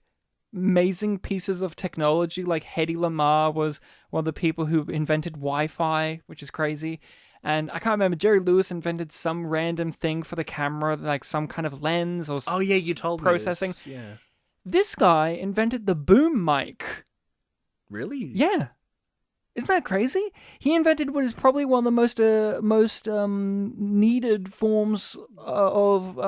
amazing pieces of technology. Like Hedy Lamarr was one of the people who invented Wi-Fi, which is crazy. And I can't remember, Jerry Lewis invented some random thing for the camera, like some kind of lens or oh yeah, you told processing. me this. Yeah. This guy invented the boom mic. Really? Yeah. Isn't that crazy? He invented what is probably one of the most needed forms of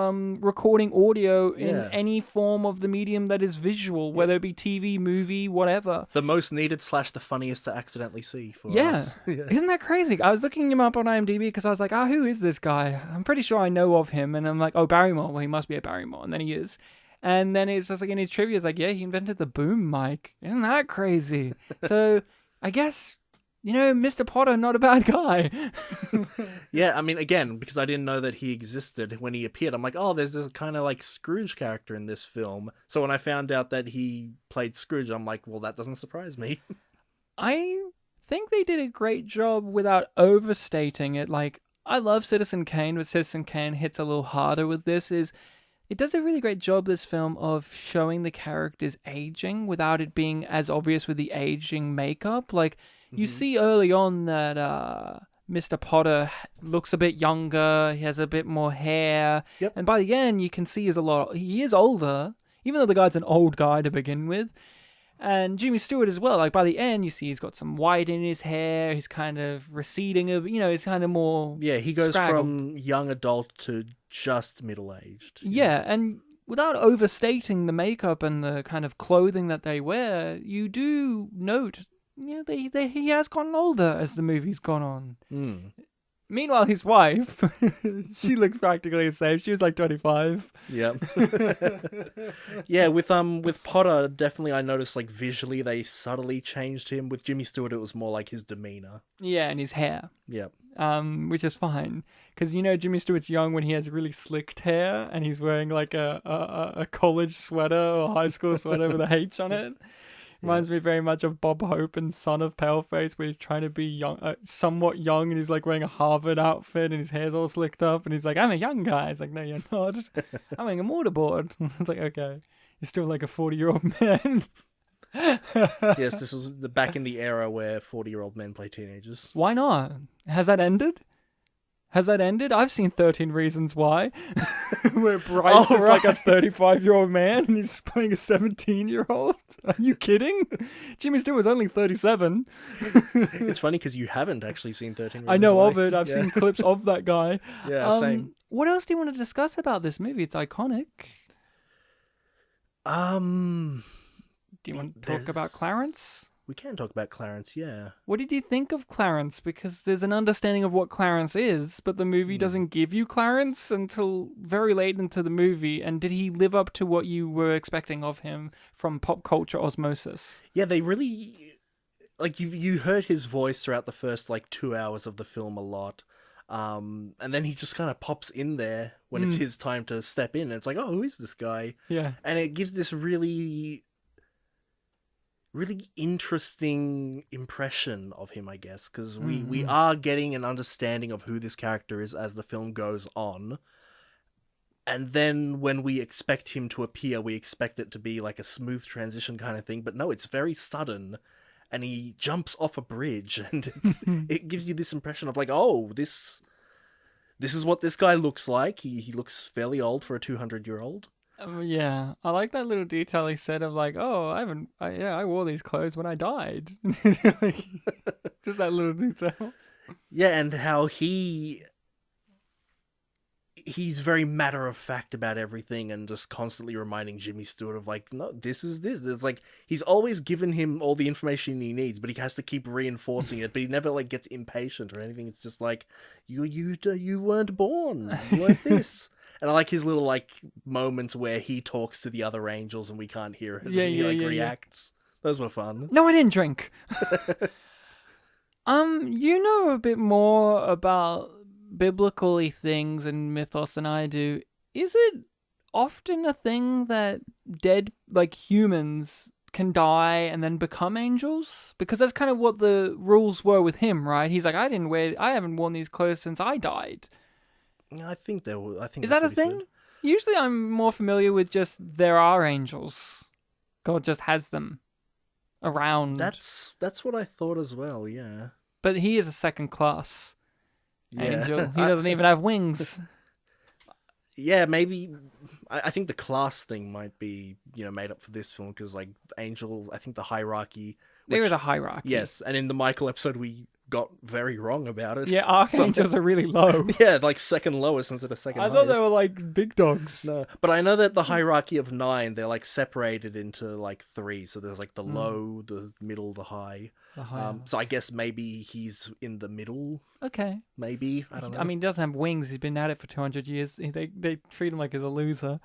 recording audio in any form of the medium that is visual, whether it be TV, movie, whatever. The most needed / the funniest to accidentally see for us. Yeah. Isn't that crazy? I was looking him up on IMDb because I was like, who is this guy? I'm pretty sure I know of him. And I'm like, Barrymore. Well, he must be a Barrymore. And then he is. And then it's just like in his trivia, it's like, yeah, he invented the boom mic. Isn't that crazy? So I guess, Mr. Potter, not a bad guy. Yeah, I mean, again, because I didn't know that he existed when he appeared, I'm like, there's this kind of like Scrooge character in this film. So when I found out that he played Scrooge, I'm like, well, that doesn't surprise me. I think they did a great job without overstating it. Like, I love Citizen Kane, but Citizen Kane hits a little harder with this, is It does a really great job, this film, of showing the characters aging without it being as obvious with the aging makeup. Like, you see early on that Mr. Potter looks a bit younger, he has a bit more hair, Yep. and by the end you can see he is older, even though the guy's an old guy to begin with. And Jimmy Stewart as well, like by the end you see he's got some white in his hair, he's kind of receding, he's kind of more Yeah, he goes scraggled. from young adult to just middle-aged. Yeah, and without overstating the makeup and the kind of clothing that they wear, you do note, he has gotten older as the movie's gone on. Mm. Meanwhile, his wife, she looks practically the same. She was like 25. Yep. Yeah, with Potter, definitely I noticed like visually they subtly changed him. With Jimmy Stewart, it was more like his demeanor. Yeah, and his hair. Yep. Which is fine. Because, Jimmy Stewart's young when he has really slicked hair and he's wearing like a college sweater or high school sweater with a H on it. Reminds me very much of Bob Hope in Son of Paleface, where he's trying to be young, somewhat young, and he's like wearing a Harvard outfit, and his hair's all slicked up, and he's like, "I'm a young guy." It's like, "No, you're not. I'm wearing a mortarboard." It's like, okay, you're still like a 40-year-old man. Yes, this was back in the era where 40-year-old men play teenagers. Why not? Has that ended? I've seen 13 Reasons Why, where Bryce is like a 35-year-old man and he's playing a 17-year-old. Are you kidding? Jimmy Stewart was only 37. It's funny because you haven't actually seen 13 Reasons I know Why. of it. I've seen clips of that guy. Yeah, same. What else do you want to discuss about this movie? It's iconic. Do you want to talk about Clarence? We can talk about Clarence, yeah. What did you think of Clarence? Because there's an understanding of what Clarence is, but the movie doesn't give you Clarence until very late into the movie. And did he live up to what you were expecting of him from pop culture osmosis? Yeah, they really... Like, you heard his voice throughout the first, 2 hours of the film a lot. And then he just kind of pops in there when it's his time to step in. And it's like, oh, who is this guy? Yeah. And it gives this really interesting impression of him, I guess, because we are getting an understanding of who this character is as the film goes on. And then when we expect him to appear, we expect it to be like a smooth transition kind of thing. But no, it's very sudden. And he jumps off a bridge, and it gives you this impression of like, oh, this is what this guy looks like. He looks fairly old for a 200-year-old. Yeah, I like that little detail he said of like, oh, I wore these clothes when I died. Just that little detail. Yeah, and how he's very matter of fact about everything and just constantly reminding Jimmy Stewart of like, no, this is this. It's like he's always given him all the information he needs, but he has to keep reinforcing it. But he never gets impatient or anything. It's just like you weren't born. You weren't this. And I like his little moments where he talks to the other angels and we can't hear it. And he reacts. Those were fun. No, I didn't drink. You know a bit more about biblical-y things and mythos than I do. Is it often a thing that dead, humans, can die and then become angels? Because that's kind of what the rules were with him, right? He's like, I haven't worn these clothes since I died. I think there was. Is that a thing? Usually I'm more familiar with just there are angels. God just has them around. That's what I thought as well, yeah. But he is a second class angel. Yeah. He doesn't even have wings. Yeah, maybe. I think the class thing might be, made up for this film because, angels, I think the hierarchy. There is a hierarchy. Yes, and in the Michael episode, we got very wrong about it. Yeah, archangels are really low. Yeah, second lowest instead of second highest. I thought they were big dogs. No, but I know that the hierarchy of 9, they're separated into 3. So there's the low, the middle, the high. So I guess maybe he's in the middle. Okay. Maybe, I don't know. I mean, he doesn't have wings. He's been at it for 200 years. They treat him like he's a loser.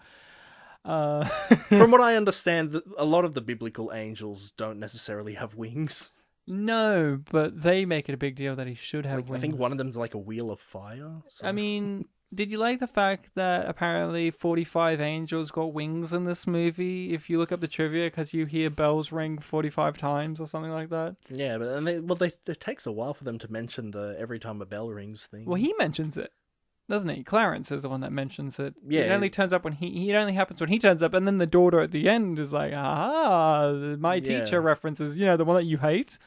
From what I understand, a lot of the biblical angels don't necessarily have wings. No, but they make it a big deal that he should have wings. I think one of them's a wheel of fire. I mean, did you like the fact that apparently 45 angels got wings in this movie? If you look up the trivia, because you hear bells ring 45 times or something like that. Yeah, but it takes a while for them to mention the every time a bell rings thing. Well, he mentions it. doesn't he? Clarence is the one that mentions it. Yeah. It only turns up when it only happens when he turns up, and then the daughter at the end is like, my teacher references, the one that you hate.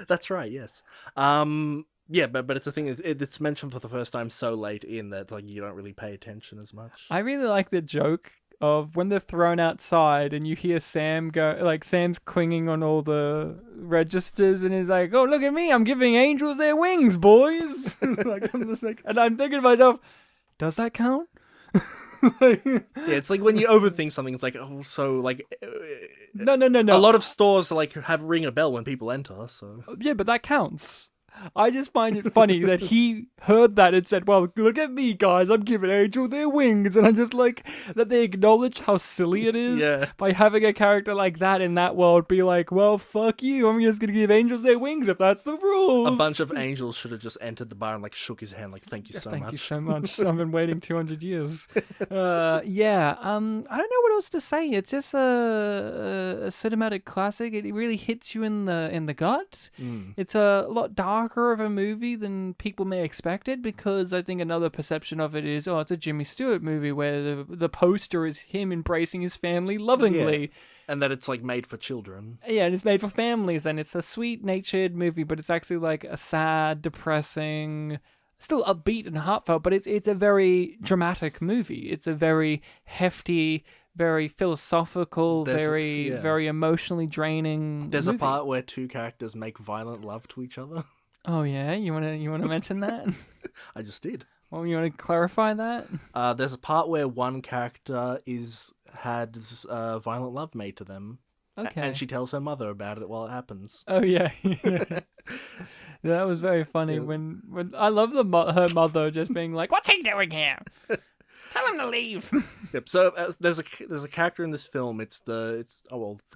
That's right, yes. Yeah, but it's a thing, it's mentioned for the first time so late in that like you don't really pay attention as much. I really like the joke of when they're thrown outside and you hear Sam go, like Sam's clinging on all the registers and he's like, oh, look at me, I'm giving angels their wings, boys. Like, I'm just like, and I'm thinking to myself, does that count? Yeah, it's like when you overthink something, it's like, oh, so like no. A lot of stores like have ring a bell when people enter, so yeah, but that counts. I just find it funny that he heard that and said, well, look at me, guys, I'm giving Angel their wings. And I'm just like, that they acknowledge how silly it is by having a character like that in that world be like, well, fuck you, I'm just going to give angels their wings if that's the rules. A bunch of angels should have just entered the bar and like shook his hand like, thank you so much. Thank you so much. I've been waiting 200 years. I don't know what else to say. It's just a cinematic classic. It really hits you in the gut. It's a lot darker of a movie than people may expect it, because I think another perception of it is, it's a Jimmy Stewart movie where the poster is him embracing his family lovingly. Yeah. And that it's like made for children. Yeah, and it's made for families, and it's a sweet-natured movie, but it's actually like a sad, depressing, still upbeat and heartfelt, but it's a very dramatic movie. It's a very hefty, very philosophical, very emotionally draining There's movie. a part where two characters make violent love to each other. Oh yeah, you wanna mention that? I just did. Well, you want to clarify that? There's a part where one character had violent love made to them. Okay. And she tells her mother about it while it happens. Oh yeah. That was very funny when I love her mother just being like, "What's he doing here? Tell him to leave." Yep. So there's a character in this film. It's the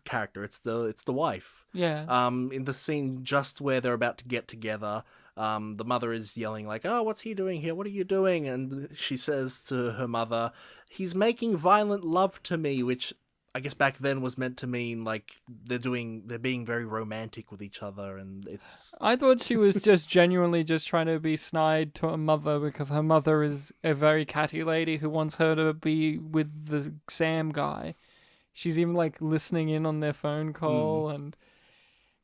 character. It's the wife. Yeah. In the scene just where they're about to get together, the mother is yelling like, "Oh, what's he doing here? What are you doing?" And she says to her mother, "He's making violent love to me," which I guess back then was meant to mean like they're being very romantic with each other, and it's. I thought she was just genuinely just trying to be snide to her mother, because her mother is a very catty lady who wants her to be with the Sam guy. She's even like listening in on their phone call, and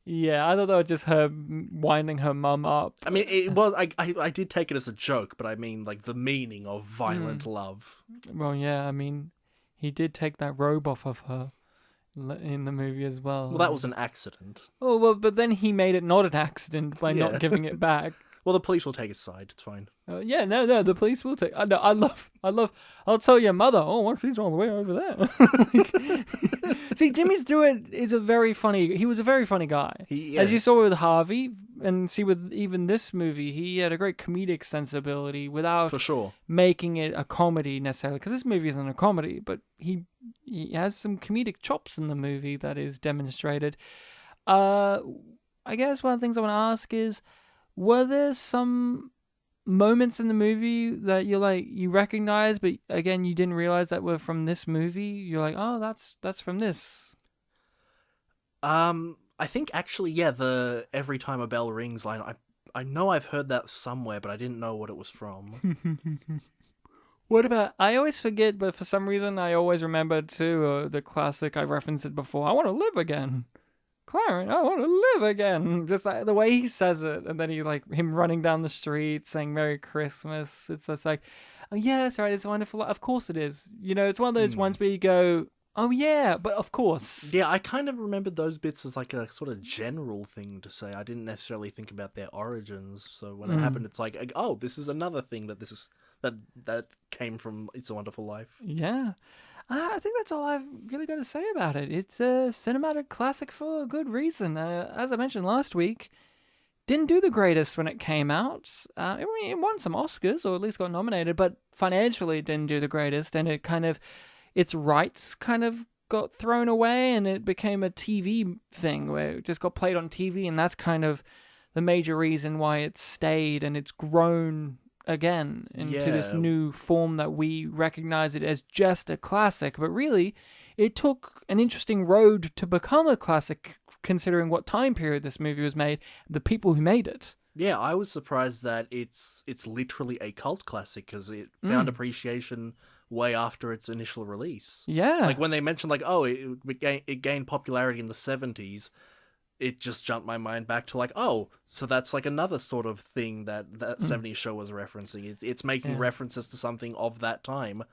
yeah, I thought that was just her winding her mum up. I mean, it was. I did take it as a joke, but I mean like the meaning of violent love. Well, yeah, I mean. He did take that robe off of her in the movie as well. Well, that was an accident. Oh, well, but then he made it not an accident by not giving it back. Well, the police will take his side. It's fine. No, the police will take. I love. I'll tell your mother. Oh, well, she's all the way over there. See, Jimmy Stewart is he was a very funny guy. As you saw with Harvey, and see with even this movie, he had a great comedic sensibility without for sure making it a comedy necessarily. Because this movie isn't a comedy, but he has some comedic chops in the movie that is demonstrated. I guess one of the things I want to ask is, were there some moments in the movie that you recognize, but again you didn't realize that were from this movie? You're like, oh, that's from this. I think actually, the "every time a bell rings" line. I know I've heard that somewhere, but I didn't know what it was from. What about? I always forget, but for some reason I always remember too the classic. I referenced it before. I want to live again. Clarence, I want to live again. Just like the way he says it, and then him running down the street saying Merry Christmas. It's just like, oh yeah, that's right, it's wonderful. Of course it is. It's one of those ones where you go, oh yeah, but of course. Yeah, I kind of remembered those bits as like a sort of general thing to say. I didn't necessarily think about their origins. So when it happened, it's like, oh, this is another thing that came from It's a Wonderful Life. Yeah. I think that's all I've really got to say about it. It's a cinematic classic for a good reason. As I mentioned last week, didn't do the greatest when it came out. It won some Oscars, or at least got nominated, but financially it didn't do the greatest, and its rights kind of got thrown away, and it became a TV thing where it just got played on TV, and that's kind of the major reason why it stayed, and it's grown again into this new form that we recognize it as just a classic. But really, it took an interesting road to become a classic, considering what time period this movie was made, the people who made it. Yeah, I was surprised that it's literally a cult classic because it found appreciation way after its initial release. Yeah. Like when they mentioned like, oh, it gained popularity in the 70s, it just jumped my mind back to like, oh, so that's like another sort of thing that 70s show was referencing. It's making references to something of that time,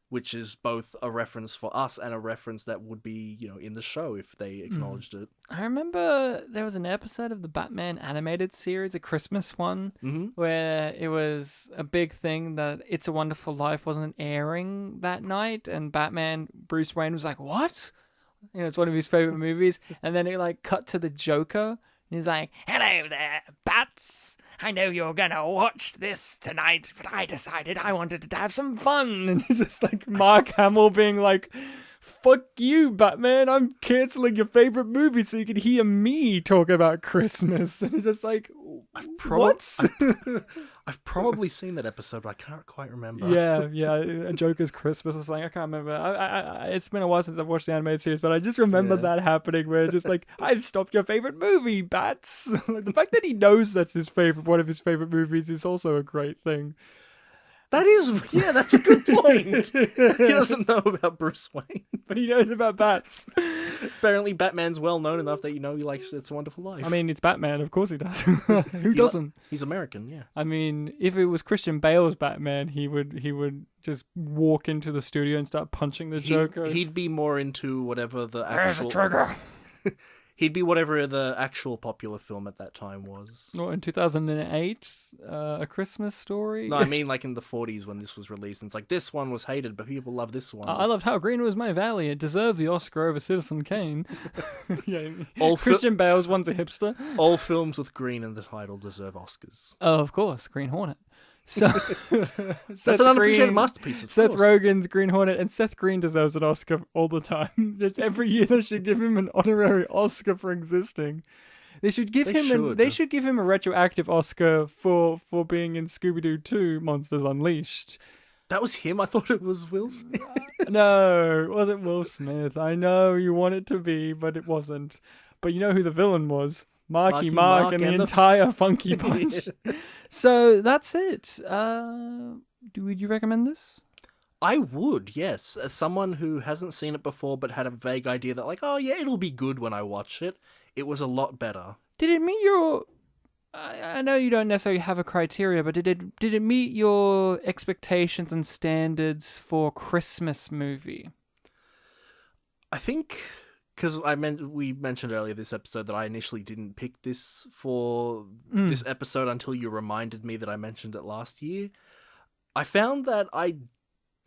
which is both a reference for us and a reference that would be, in the show if they acknowledged it. I remember there was an episode of the Batman animated series, a Christmas one, where it was a big thing that It's a Wonderful Life wasn't airing that night, and Bruce Wayne was like, what? It's one of his favorite movies, and then it like cut to the Joker, and he's like, hello there, Bats. I know you're gonna watch this tonight, but I decided I wanted to have some fun. And it's just like Mark Hamill being like, fuck you, Batman, I'm canceling your favorite movie so you can hear me talk about Christmas. And it's just like, what? I've probably seen that episode, but I can't quite remember. Yeah, Joker's Christmas or something. I can't remember. It's been a while since I've watched the animated series, but I just remember that happening where it's just like, I've stopped your favorite movie, Bats. Like, the fact that he knows that's one of his favorite movies is also a great thing. That's a good point. He doesn't know about Bruce Wayne, but he knows about bats. Apparently, Batman's well known enough that he likes It's a Wonderful Life. I mean, it's Batman, of course he does. Who doesn't? He's American, yeah. I mean, if it was Christian Bale's Batman, he would just walk into the studio and start punching the Joker. He'd be more into whatever the actual. There's a trigger. He'd be whatever the actual popular film at that time was. What, in 2008? A Christmas Story? No, I mean like in the 40s when this was released. And it's like, this one was hated, but people love this one. I loved How Green Was My Valley. It deserved the Oscar over Citizen Kane. Christian Bale's one's a hipster. All films with green in the title deserve Oscars. Oh, of course. Green Hornet. So that's an unappreciated masterpiece. Seth Rogen's Green Hornet, and Seth Green deserves an Oscar all the time. Just every year they should give him an honorary Oscar for existing. They should give him a retroactive Oscar for being in Scooby-Doo 2: Monsters Unleashed. That was him? I thought it was Will Smith. No, it wasn't Will Smith. I know you want it to be, but it wasn't. But you know who the villain was? Marky Mark and the entire Funky Bunch. So that's it. Would you recommend this? I would, yes. As someone who hasn't seen it before but had a vague idea that like, oh yeah, it'll be good when I watch it, it was a lot better. Did it meet your... I know you don't necessarily have a criteria, but did it meet your expectations and standards for Christmas movie? I think... Because we mentioned earlier this episode that I initially didn't pick this for this episode until you reminded me that I mentioned it last year. I found that I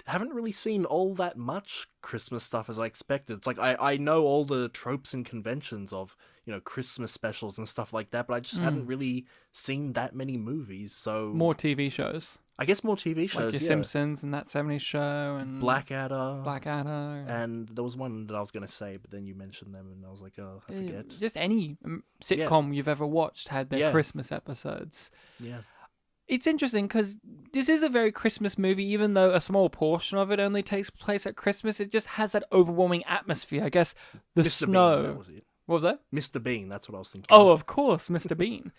haven't really seen all that much Christmas stuff as I expected. It's like I know all the tropes and conventions of, Christmas specials and stuff like that, but I just hadn't really seen that many movies. So more TV shows. I guess more TV shows, like your Simpsons and That 70s Show and Blackadder. And there was one that I was going to say, but then you mentioned them and I was like, oh, I forget. Just any sitcom you've ever watched had their Christmas episodes. Yeah. It's interesting because this is a very Christmas movie, even though a small portion of it only takes place at Christmas. It just has that overwhelming atmosphere. I guess the Mr. snow. Bean, that was it. What was that? Mr. Bean, that's what I was thinking. Oh, of course, Mr. Bean.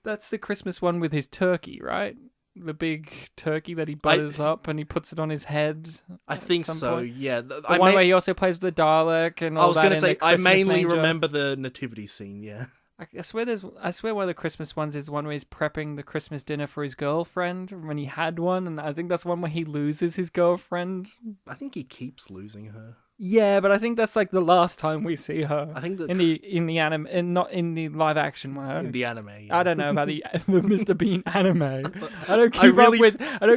That's the Christmas one with his turkey, right? The big turkey that he butters up and he puts it on his head. I think so, point. yeah. The one where he also plays with the Dalek and all that. I was going to say, I mainly manger. remember the nativity scene, yeah. I swear one of the Christmas ones is the one where he's prepping the Christmas dinner for his girlfriend when he had one, and I think that's one where he loses his girlfriend. I think he keeps losing her. Yeah, but I think that's like the last time we see her. I think in the anime, and not in the live action one. In the anime. Yeah. I don't know about the Mr. Bean anime. I don't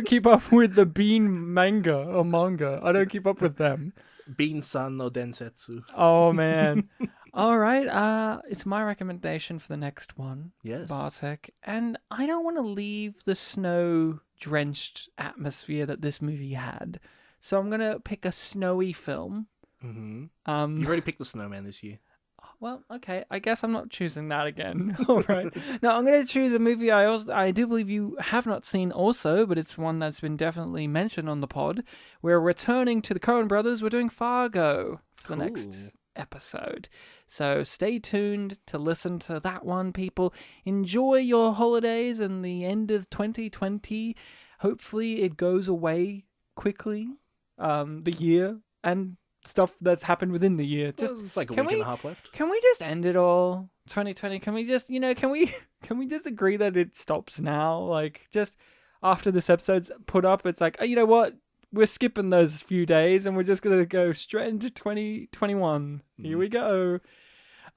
keep up with the Bean manga. I don't keep up with them. Bean-san no Densetsu. Oh man. All right, it's my recommendation for the next one. Yes. Bartek. And I don't want to leave the snow-drenched atmosphere that this movie had. So I'm going to pick a snowy film. Mm-hmm. You already picked The Snowman this year. Well, okay. I guess I'm not choosing that again. All right. Now, I'm going to choose a movie I do believe you have not seen also, but it's one that's been definitely mentioned on the pod. We're returning to the Coen brothers. We're doing Fargo for the next episode. So stay tuned to listen to that one, people. Enjoy your holidays and the end of 2020. Hopefully it goes away quickly, the year, and stuff that's happened within the year. There's like a week and a half left. Can we just end it all? 2020, can we just, can we just agree that it stops now? Like, just after this episode's put up, it's like, oh, you know what? We're skipping those few days and we're just going to go straight into 2021. Here we go.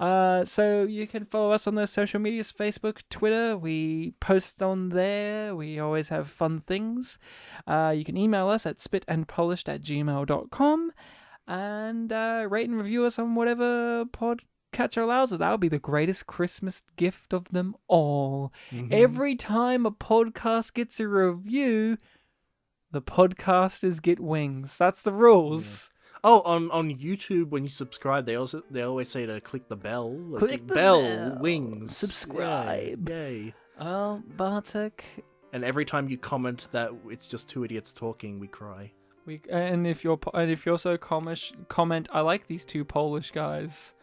So you can follow us on those social medias, Facebook, Twitter. We post on there. We always have fun things. You can email us at spitandpolished@gmail.com and rate and review us on whatever podcatcher allows it. That would be the greatest Christmas gift of them all. Every time a podcast gets a review, the podcasters get wings. That's the rules. Yeah. Oh, on YouTube, when you subscribe, they always say to click the bell. Click the bell. Wings. Subscribe. Yay. Bartek. And every time you comment that it's just two idiots talking, we cry. And if you're so comment, I like these two Polish guys.